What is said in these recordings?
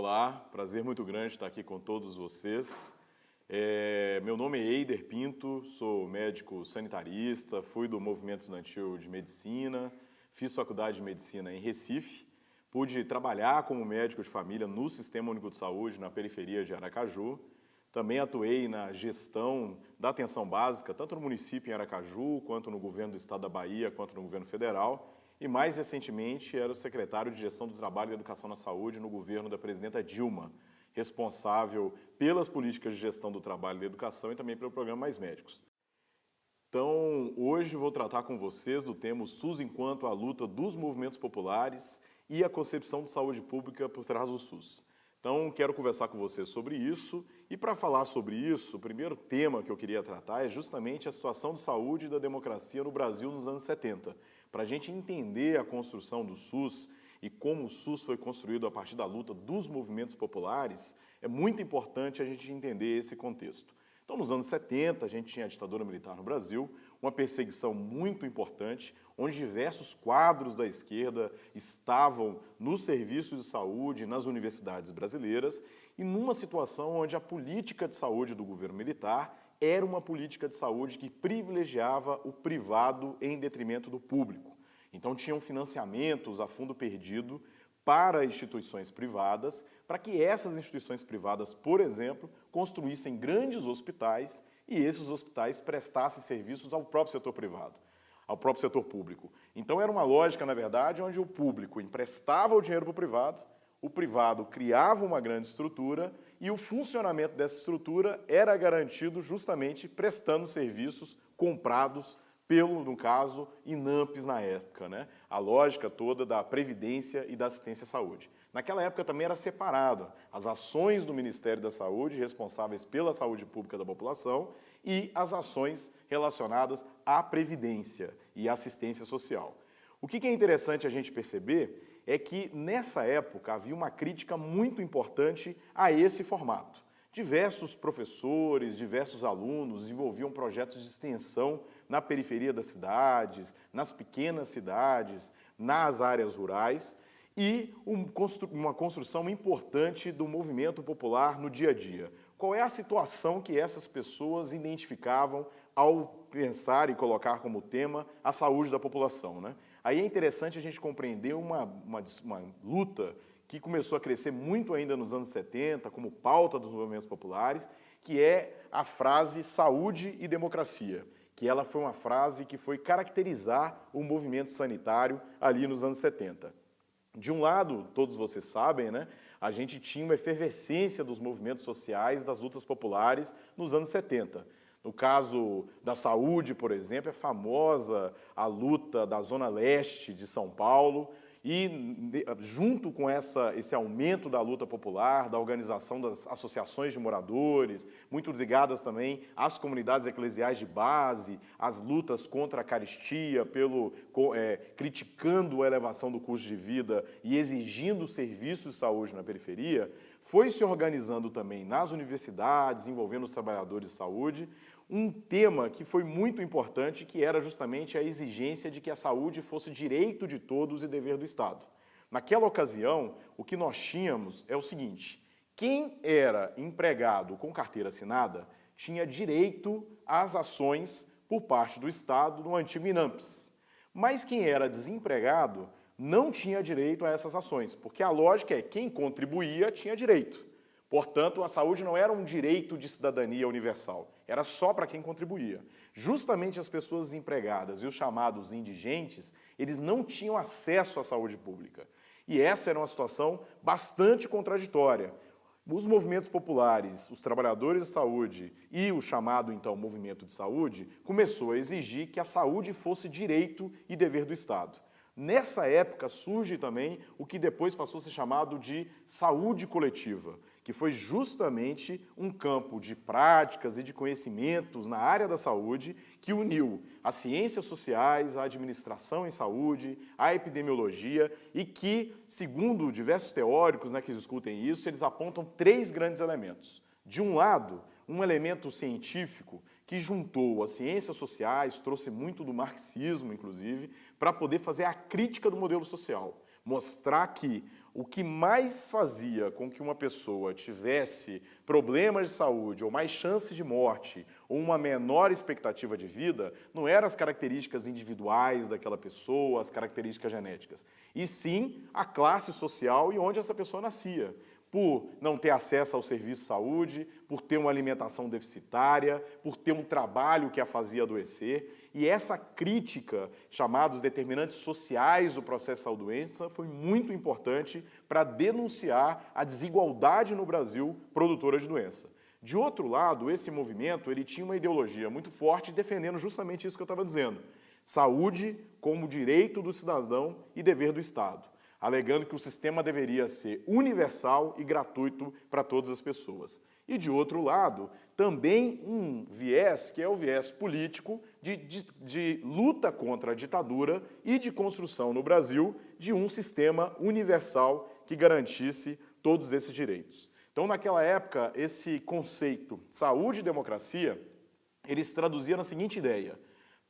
Olá, prazer muito grande estar aqui com todos vocês. Meu nome é Eider Pinto, sou médico sanitarista, fui do Movimento Estudantil de Medicina, fiz faculdade de Medicina em Recife, pude trabalhar como médico de família no Sistema Único de Saúde, na periferia de Aracaju. Também atuei na gestão da atenção básica, tanto no município em Aracaju, quanto no governo do estado da Bahia, quanto no governo federal. E mais recentemente era o secretário de Gestão do Trabalho e da Educação na Saúde no governo da presidenta Dilma, responsável pelas políticas de gestão do trabalho e da educação e também pelo programa Mais Médicos. Então, hoje vou tratar com vocês do tema SUS enquanto a luta dos movimentos populares e a concepção de saúde pública por trás do SUS. Então, quero conversar com vocês sobre isso e para falar sobre isso, o primeiro tema que eu queria tratar é justamente a situação de saúde e da democracia no Brasil nos anos 70. Para a gente entender a construção do SUS e como o SUS foi construído a partir da luta dos movimentos populares, é muito importante a gente entender esse contexto. Então, nos anos 70, a gente tinha a ditadura militar no Brasil, uma perseguição muito importante, onde diversos quadros da esquerda estavam nos serviços de saúde, nas universidades brasileiras, e numa situação onde a política de saúde do governo militar era uma política de saúde que privilegiava o privado em detrimento do público. Então, tinham financiamentos a fundo perdido para instituições privadas, para que essas instituições privadas, por exemplo, construíssem grandes hospitais e esses hospitais prestassem serviços ao próprio setor privado, ao próprio setor público. Então, era uma lógica, na verdade, onde o público emprestava o dinheiro para o privado criava uma grande estrutura e o funcionamento dessa estrutura era garantido justamente prestando serviços comprados pelo, no caso, INAMPs na época, né? A lógica toda da previdência e da assistência à saúde. Naquela época também era separado as ações do Ministério da Saúde, responsáveis pela saúde pública da população, e as ações relacionadas à previdência e assistência social. O que é interessante a gente perceber é que, nessa época, havia uma crítica muito importante a esse formato. Diversos professores, diversos alunos desenvolviam projetos de extensão na periferia das cidades, nas pequenas cidades, nas áreas rurais e uma construção importante do movimento popular no dia a dia. Qual é a situação que essas pessoas identificavam ao pensar e colocar como tema a saúde da população, né? Aí é interessante a gente compreender uma luta que começou a crescer muito ainda nos anos 70, como pauta dos movimentos populares, que é a frase saúde e democracia, que ela foi uma frase que foi caracterizar o movimento sanitário ali nos anos 70. De um lado, todos vocês sabem, né, a gente tinha uma efervescência dos movimentos sociais, das lutas populares nos anos 70. No caso da saúde, por exemplo, é famosa a luta da Zona Leste de São Paulo e, junto com esse aumento da luta popular, da organização das associações de moradores, muito ligadas também às comunidades eclesiais de base, às lutas contra a carestia, criticando a elevação do custo de vida e exigindo serviços de saúde na periferia, foi se organizando também nas universidades, envolvendo os trabalhadores de saúde, um tema que foi muito importante, que era justamente a exigência de que a saúde fosse direito de todos e dever do Estado. Naquela ocasião, o que nós tínhamos é o seguinte: quem era empregado com carteira assinada tinha direito às ações por parte do Estado no antigo INAMPS. Mas quem era desempregado não tinha direito a essas ações, porque a lógica é quem contribuía tinha direito. Portanto, a saúde não era um direito de cidadania universal, era só para quem contribuía. Justamente as pessoas desempregadas e os chamados indigentes, eles não tinham acesso à saúde pública. E essa era uma situação bastante contraditória. Os movimentos populares, os trabalhadores de saúde e o chamado, então, movimento de saúde, começou a exigir que a saúde fosse direito e dever do Estado. Nessa época surge também o que depois passou a ser chamado de saúde coletiva, que foi justamente um campo de práticas e de conhecimentos na área da saúde que uniu as ciências sociais, a administração em saúde, a epidemiologia e que, segundo diversos teóricos, né, que discutem isso, eles apontam três grandes elementos. De um lado, um elemento científico que juntou as ciências sociais, trouxe muito do marxismo, inclusive, para poder fazer a crítica do modelo social, mostrar que o que mais fazia com que uma pessoa tivesse problemas de saúde, ou mais chances de morte, ou uma menor expectativa de vida, não eram as características individuais daquela pessoa, as características genéticas, e sim a classe social e onde essa pessoa nascia. Por não ter acesso ao serviço de saúde, por ter uma alimentação deficitária, por ter um trabalho que a fazia adoecer. E essa crítica, chamados determinantes sociais do processo de saúde-doença, foi muito importante para denunciar a desigualdade no Brasil produtora de doença. De outro lado, esse movimento ele tinha uma ideologia muito forte defendendo justamente isso que eu estava dizendo. Saúde como direito do cidadão e dever do Estado, alegando que o sistema deveria ser universal e gratuito para todas as pessoas. E, de outro lado, também um viés, que é o viés político, de luta contra a ditadura e de construção no Brasil de um sistema universal que garantisse todos esses direitos. Então, naquela época, esse conceito saúde e democracia, ele se traduzia na seguinte ideia: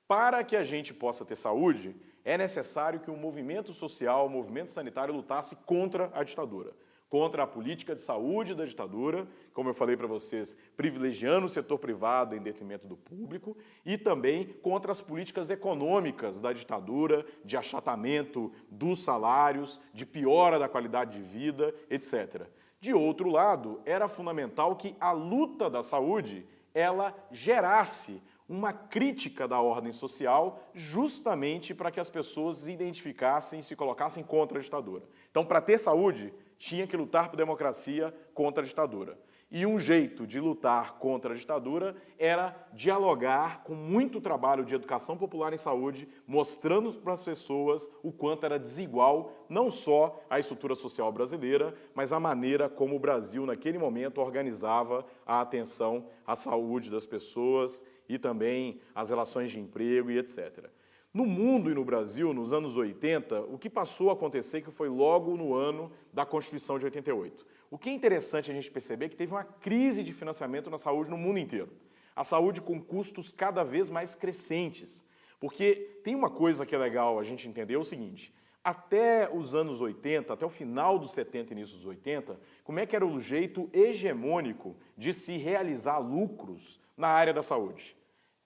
para que a gente possa ter saúde, é necessário que o movimento social, o movimento sanitário lutasse contra a ditadura, contra a política de saúde da ditadura, como eu falei para vocês, privilegiando o setor privado em detrimento do público, e também contra as políticas econômicas da ditadura, de achatamento dos salários, de piora da qualidade de vida, etc. De outro lado, era fundamental que a luta da saúde, ela gerasse uma crítica da ordem social justamente para que as pessoas se identificassem e se colocassem contra a ditadura. Então, para ter saúde, tinha que lutar por democracia contra a ditadura. E um jeito de lutar contra a ditadura era dialogar com muito trabalho de educação popular em saúde, mostrando para as pessoas o quanto era desigual não só a estrutura social brasileira, mas a maneira como o Brasil, naquele momento, organizava a atenção à saúde das pessoas e também as relações de emprego e etc. No mundo e no Brasil, nos anos 80, o que passou a acontecer que foi logo no ano da Constituição de 88. O que é interessante a gente perceber é que teve uma crise de financiamento na saúde no mundo inteiro. A saúde com custos cada vez mais crescentes. Porque tem uma coisa que é legal a gente entender, é o seguinte: até os anos 80, até o final dos 70 e início dos 80, como é que era o jeito hegemônico de se realizar lucros na área da saúde?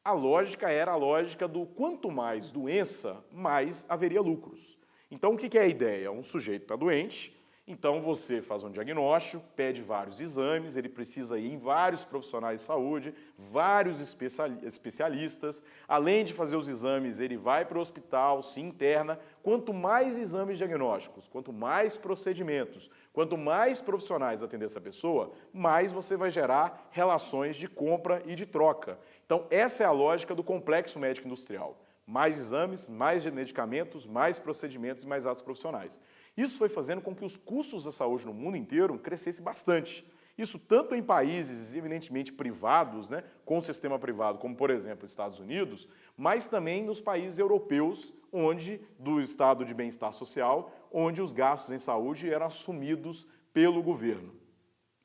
A lógica era a lógica do quanto mais doença, mais haveria lucros. Então, o que é a ideia? Um sujeito está doente, então você faz um diagnóstico, pede vários exames, ele precisa ir em vários profissionais de saúde, vários especialistas. Além de fazer os exames, ele vai para o hospital, se interna. Quanto mais exames diagnósticos, quanto mais procedimentos, quanto mais profissionais atender essa pessoa, mais você vai gerar relações de compra e de troca. Então, essa é a lógica do complexo médico industrial. Mais exames, mais medicamentos, mais procedimentos e mais atos profissionais. Isso foi fazendo com que os custos da saúde no mundo inteiro crescessem bastante. Isso tanto em países eminentemente privados, né, com o sistema privado, como, por exemplo, Estados Unidos, mas também nos países europeus, do estado de bem-estar social, onde os gastos em saúde eram assumidos pelo governo.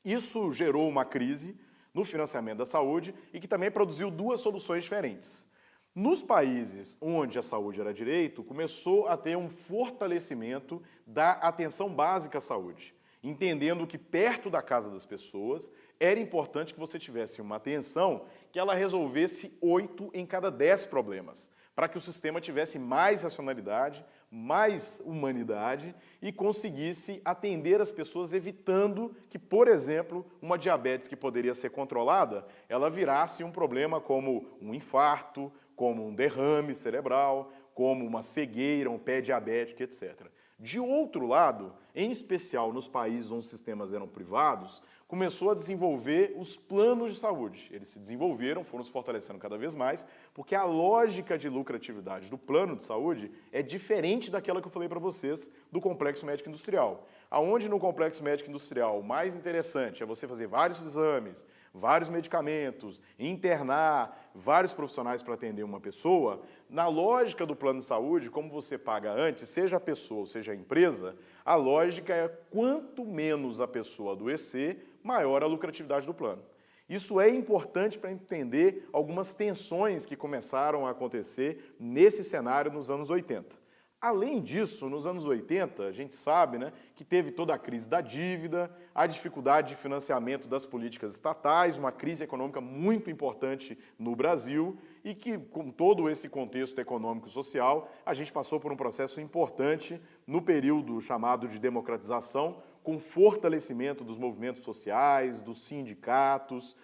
Isso gerou uma crise no financiamento da saúde e que também produziu duas soluções diferentes. Nos países onde a saúde era direito, começou a ter um fortalecimento da atenção básica à saúde, entendendo que perto da casa das pessoas era importante que você tivesse uma atenção que ela resolvesse 8 em cada 10 problemas, para que o sistema tivesse mais racionalidade, mais humanidade e conseguisse atender as pessoas evitando que, por exemplo, uma diabetes que poderia ser controlada, ela virasse um problema como um infarto, como um derrame cerebral, como uma cegueira, um pé diabético, etc. De outro lado, em especial nos países onde os sistemas eram privados, começou a desenvolver os planos de saúde. Eles se desenvolveram, foram se fortalecendo cada vez mais, porque a lógica de lucratividade do plano de saúde é diferente daquela que eu falei para vocês do complexo médico industrial. Aonde no complexo médico industrial o mais interessante é você fazer vários exames, vários medicamentos, internar vários profissionais para atender uma pessoa, na lógica do plano de saúde, como você paga antes, seja a pessoa ou seja a empresa, a lógica é quanto menos a pessoa adoecer, maior a lucratividade do plano. Isso é importante para entender algumas tensões que começaram a acontecer nesse cenário nos anos 80. Além disso, nos anos 80, a gente sabe, né, que teve toda a crise da dívida, a dificuldade de financiamento das políticas estatais, uma crise econômica muito importante no Brasil e que, com todo esse contexto econômico e social, a gente passou por um processo importante no período chamado de democratização, com fortalecimento dos movimentos sociais, dos sindicatos.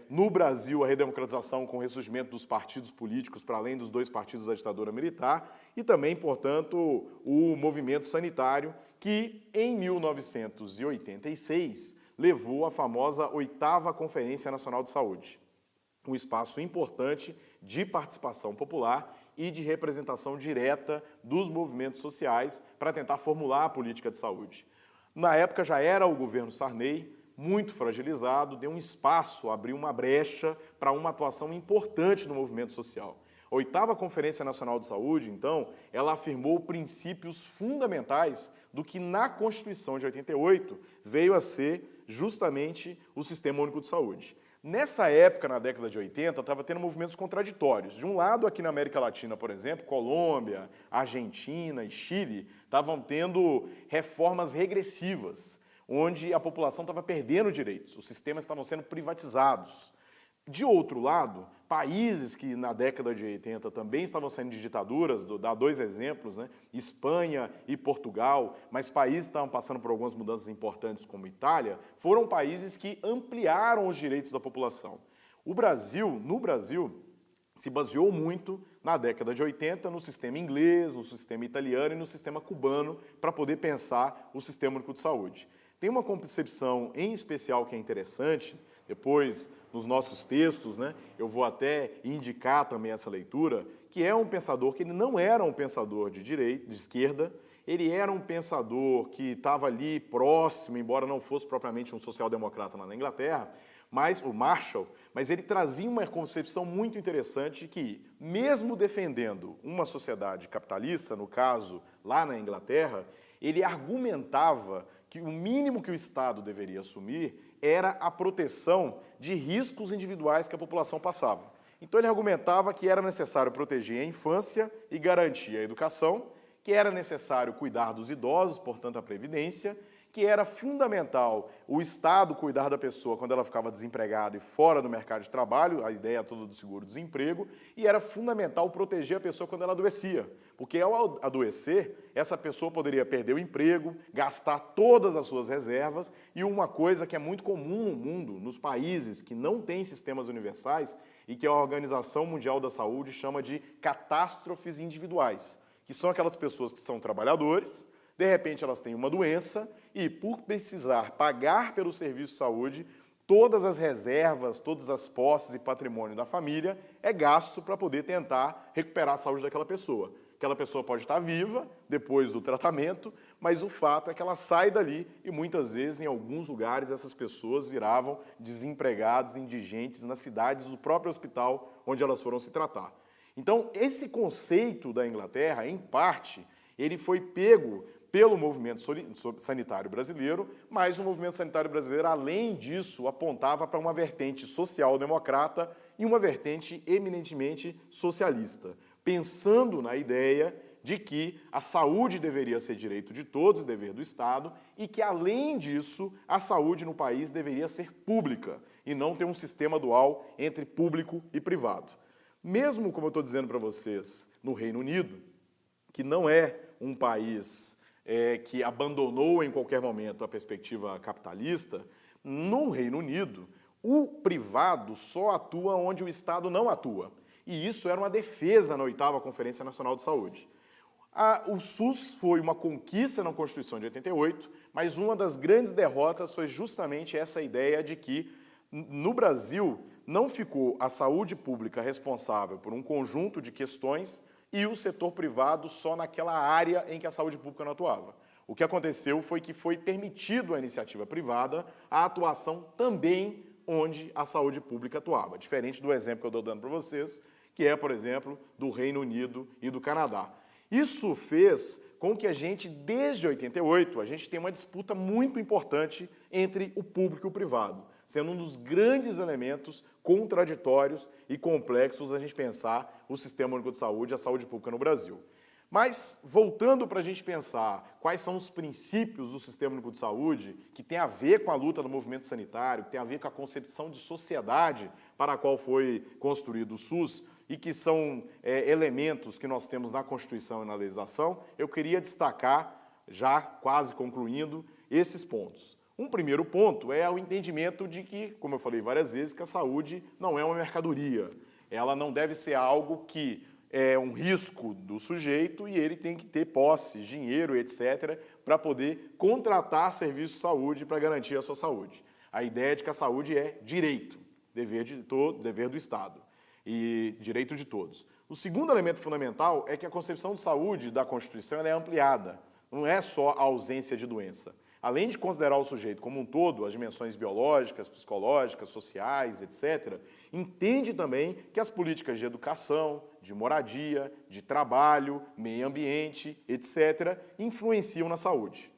No Brasil, a redemocratização com o ressurgimento dos partidos políticos, para além dos 2 partidos da ditadura militar, e também, portanto, o movimento sanitário, que em 1986 levou à famosa 8ª Conferência Nacional de Saúde, um espaço importante de participação popular e de representação direta dos movimentos sociais para tentar formular a política de saúde. Na época já era o governo Sarney, muito fragilizado, deu um espaço, abriu uma brecha para uma atuação importante no movimento social. A 8ª Conferência Nacional de Saúde, então, ela afirmou princípios fundamentais do que na Constituição de 88 veio a ser justamente o Sistema Único de Saúde. Nessa época, na década de 80, estava tendo movimentos contraditórios. De um lado, aqui na América Latina, por exemplo, Colômbia, Argentina e Chile estavam tendo reformas regressivas, onde a população estava perdendo direitos, os sistemas estavam sendo privatizados. De outro lado, países que na década de 80 também estavam saindo de ditaduras, dar 2 exemplos, né? Espanha e Portugal, mas países que estavam passando por algumas mudanças importantes como Itália, foram países que ampliaram os direitos da população. No Brasil, se baseou muito na década de 80 no sistema inglês, no sistema italiano e no sistema cubano para poder pensar o Sistema Único de Saúde. Tem uma concepção em especial que é interessante, depois nos nossos textos, né, eu vou até indicar também essa leitura, que é um pensador que ele não era um pensador de direita, de esquerda, ele era um pensador que estava ali próximo, embora não fosse propriamente um social-democrata lá na Inglaterra, mas o Marshall, mas ele trazia uma concepção muito interessante que, mesmo defendendo uma sociedade capitalista, no caso lá na Inglaterra, ele argumentava que o mínimo que o Estado deveria assumir era a proteção de riscos individuais que a população passava. Então ele argumentava que era necessário proteger a infância e garantir a educação, que era necessário cuidar dos idosos, portanto a previdência, que era fundamental o Estado cuidar da pessoa quando ela ficava desempregada e fora do mercado de trabalho, a ideia toda do seguro-desemprego, e era fundamental proteger a pessoa quando ela adoecia, porque ao adoecer, essa pessoa poderia perder o emprego, gastar todas as suas reservas, e uma coisa que é muito comum no mundo, nos países que não têm sistemas universais, e que a Organização Mundial da Saúde chama de catástrofes individuais, que são aquelas pessoas que são trabalhadores, de repente elas têm uma doença e, por precisar pagar pelo serviço de saúde, todas as reservas, todas as posses e patrimônio da família é gasto para poder tentar recuperar a saúde daquela pessoa. Aquela pessoa pode estar viva depois do tratamento, mas o fato é que ela sai dali e muitas vezes, em alguns lugares, essas pessoas viravam desempregados, indigentes nas cidades do próprio hospital onde elas foram se tratar. Então, esse conceito da Inglaterra, em parte, ele foi pego pelo movimento sanitário brasileiro, mas o movimento sanitário brasileiro, além disso, apontava para uma vertente social-democrata e uma vertente eminentemente socialista, pensando na ideia de que a saúde deveria ser direito de todos, dever do Estado, e que, além disso, a saúde no país deveria ser pública e não ter um sistema dual entre público e privado. Mesmo, como eu estou dizendo para vocês, no Reino Unido, que não é um país que abandonou em qualquer momento a perspectiva capitalista, no Reino Unido, o privado só atua onde o Estado não atua. E isso era uma defesa na 8ª Conferência Nacional de Saúde. O SUS foi uma conquista na Constituição de 88, mas uma das grandes derrotas foi justamente essa ideia de que, no Brasil, não ficou a saúde pública responsável por um conjunto de questões e o setor privado só naquela área em que a saúde pública não atuava. O que aconteceu foi que foi permitido à iniciativa privada a atuação também onde a saúde pública atuava, diferente do exemplo que eu estou dando para vocês, que é, por exemplo, do Reino Unido e do Canadá. Isso fez com que a gente, desde 88, a gente tenha uma disputa muito importante entre o público e o privado, sendo um dos grandes elementos contraditórios e complexos a gente pensar o Sistema Único de Saúde e a saúde pública no Brasil. Mas, voltando para a gente pensar quais são os princípios do Sistema Único de Saúde que tem a ver com a luta do movimento sanitário, que tem a ver com a concepção de sociedade para a qual foi construído o SUS e que são elementos que nós temos na Constituição e na legislação, eu queria destacar, já quase concluindo, esses pontos. Um primeiro ponto é o entendimento de que, como eu falei várias vezes, que a saúde não é uma mercadoria. Ela não deve ser algo que é um risco do sujeito e ele tem que ter posses, dinheiro, etc., para poder contratar serviços de saúde para garantir a sua saúde. A ideia de que a saúde é direito, dever do Estado e direito de todos. O segundo elemento fundamental é que a concepção de saúde da Constituição ela é ampliada, não é só a ausência de doença. Além de considerar o sujeito como um todo, as dimensões biológicas, psicológicas, sociais, etc., entende também que as políticas de educação, de moradia, de trabalho, meio ambiente, etc., influenciam na saúde.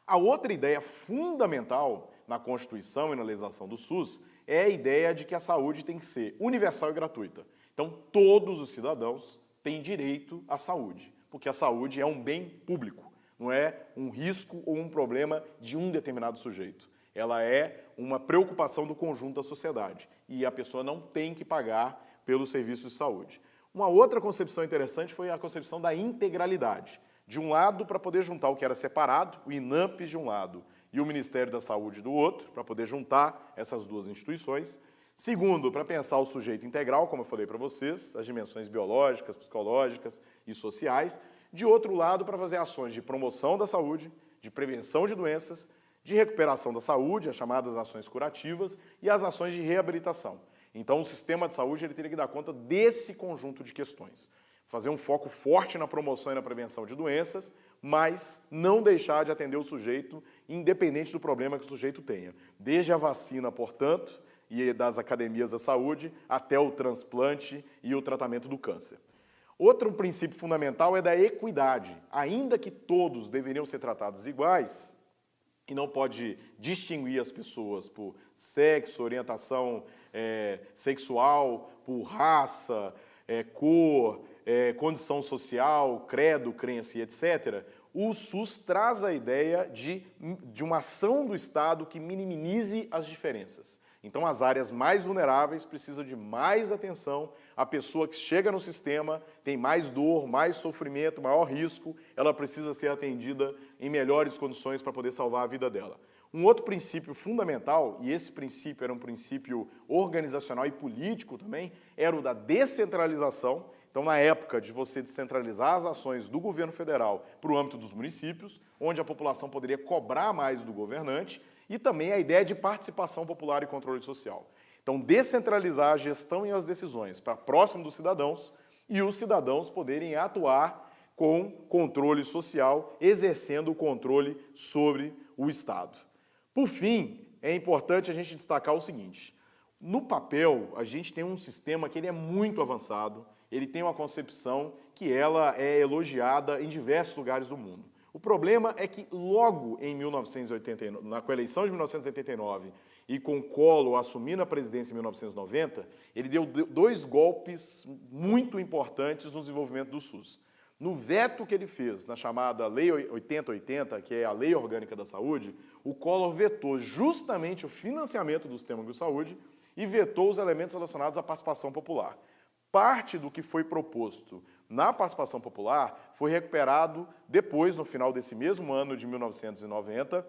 A outra ideia fundamental na Constituição e na legislação do SUS é a ideia de que a saúde tem que ser universal e gratuita. Então, todos os cidadãos têm direito à saúde, porque a saúde é um bem público. Não é um risco ou um problema de um determinado sujeito. Ela é uma preocupação do conjunto da sociedade e a pessoa não tem que pagar pelos serviços de saúde. Uma outra concepção interessante foi a concepção da integralidade. De um lado, para poder juntar o que era separado, o INAMPS de um lado e o Ministério da Saúde do outro, para poder juntar essas duas instituições. Segundo, para pensar o sujeito integral, como eu falei para vocês, as dimensões biológicas, psicológicas e sociais. De outro lado, para fazer ações de promoção da saúde, de prevenção de doenças, de recuperação da saúde, as chamadas ações curativas, e as ações de reabilitação. Então, o sistema de saúde ele teria que dar conta desse conjunto de questões. Fazer um foco forte na promoção e na prevenção de doenças, mas não deixar de atender o sujeito, independente do problema que o sujeito tenha. Desde a vacina, portanto, e das academias da saúde, até o transplante e o tratamento do câncer. Outro princípio fundamental é da equidade. Ainda que todos deveriam ser tratados iguais, e não pode distinguir as pessoas por sexo, orientação sexual, por raça, cor, condição social, credo, crença e etc., o SUS traz a ideia de uma ação do Estado que minimize as diferenças. Então, as áreas mais vulneráveis precisam de mais atenção. A pessoa que chega no sistema tem mais dor, mais sofrimento, maior risco. Ela precisa ser atendida em melhores condições para poder salvar a vida dela. Um outro princípio fundamental, e esse princípio era um princípio organizacional e político também, era o da descentralização. Então, na época de você descentralizar as ações do governo federal para o âmbito dos municípios, onde a população poderia cobrar mais do governante, e também a ideia de participação popular e controle social. Então, descentralizar a gestão e as decisões para próximo dos cidadãos e os cidadãos poderem atuar com controle social, exercendo o controle sobre o Estado. Por fim, é importante a gente destacar o seguinte: no papel, a gente tem um sistema que ele é muito avançado, ele tem uma concepção que ela é elogiada em diversos lugares do mundo. O problema é que logo em 1989, com a eleição de 1989 e com Collor assumindo a presidência em 1990, ele deu dois golpes muito importantes no desenvolvimento do SUS. No veto que ele fez na chamada Lei 8080, que é a Lei Orgânica da Saúde, o Collor vetou justamente o financiamento do Sistema Único de Saúde e vetou os elementos relacionados à participação popular. Parte do que foi proposto na participação popular foi recuperado depois, no final desse mesmo ano de 1990,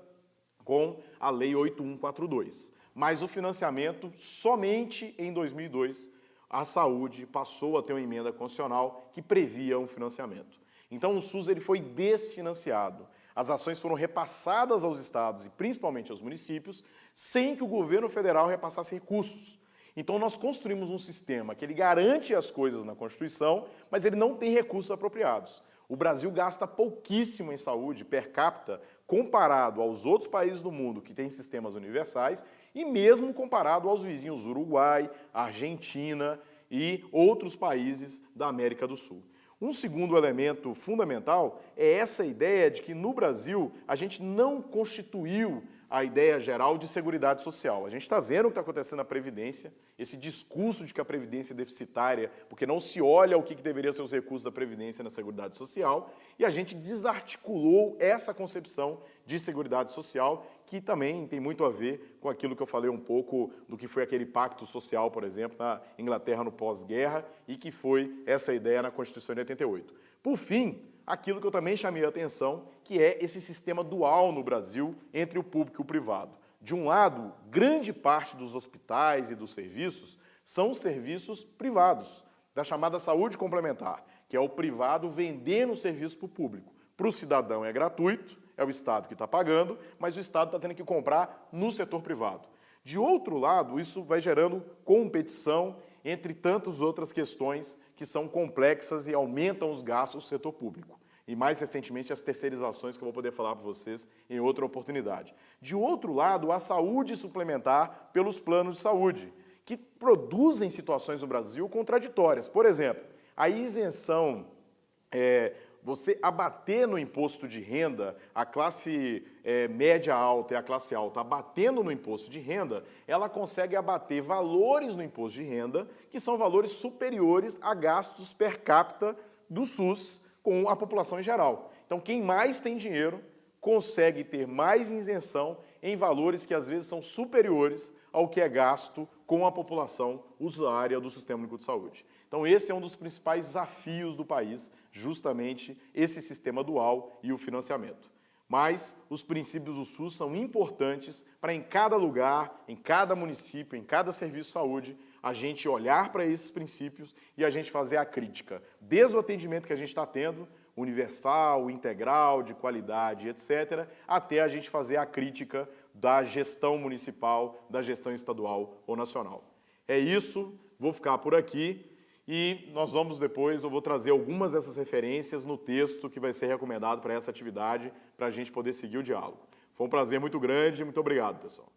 com a Lei 8142. Mas o financiamento, somente em 2002, a saúde passou a ter uma emenda constitucional que previa um financiamento. Então, o SUS ele foi desfinanciado. As ações foram repassadas aos estados e principalmente aos municípios, sem que o governo federal repassasse recursos. Então, nós construímos um sistema que ele garante as coisas na Constituição, mas ele não tem recursos apropriados. O Brasil gasta pouquíssimo em saúde per capita, comparado aos outros países do mundo que têm sistemas universais, e mesmo comparado aos vizinhos Uruguai, Argentina e outros países da América do Sul. Um segundo elemento fundamental é essa ideia de que no Brasil a gente não constituiu a ideia geral de seguridade social. A gente está vendo o que está acontecendo na Previdência, esse discurso de que a Previdência é deficitária, porque não se olha o que deveria ser os recursos da Previdência na Seguridade Social, e a gente desarticulou essa concepção de Seguridade Social, que também tem muito a ver com aquilo que eu falei um pouco do que foi aquele pacto social, por exemplo, na Inglaterra no pós-guerra, e que foi essa ideia na Constituição de 88. Por fim, aquilo que eu também chamei a atenção, que é esse sistema dual no Brasil entre o público e o privado. De um lado, grande parte dos hospitais e dos serviços são serviços privados, da chamada saúde complementar, que é o privado vendendo o serviço para o público. Para o cidadão é gratuito, é o Estado que está pagando, mas o Estado está tendo que comprar no setor privado. De outro lado, isso vai gerando competição entre tantas outras questões que são complexas e aumentam os gastos do setor público. E mais recentemente as terceirizações, que eu vou poder falar para vocês em outra oportunidade. De outro lado, a saúde suplementar pelos planos de saúde, que produzem situações no Brasil contraditórias. Por exemplo, a isenção, você abater no imposto de renda, a classe média alta e a classe alta abatendo no imposto de renda, ela consegue abater valores no imposto de renda que são valores superiores a gastos per capita do SUS com a população em geral. Então, quem mais tem dinheiro consegue ter mais isenção em valores que às vezes são superiores ao que é gasto com a população usuária do Sistema Único de Saúde. Então, esse é um dos principais desafios do país, justamente esse sistema dual e o financiamento. Mas os princípios do SUS são importantes para, em cada lugar, em cada município, em cada serviço de saúde, a gente olhar para esses princípios e a gente fazer a crítica, desde o atendimento que a gente está tendo, universal, integral, de qualidade, etc., até a gente fazer a crítica da gestão municipal, da gestão estadual ou nacional. É isso, vou ficar por aqui. E nós vamos depois, eu vou trazer algumas dessas referências no texto que vai ser recomendado para essa atividade, para a gente poder seguir o diálogo. Foi um prazer muito grande, muito obrigado, pessoal.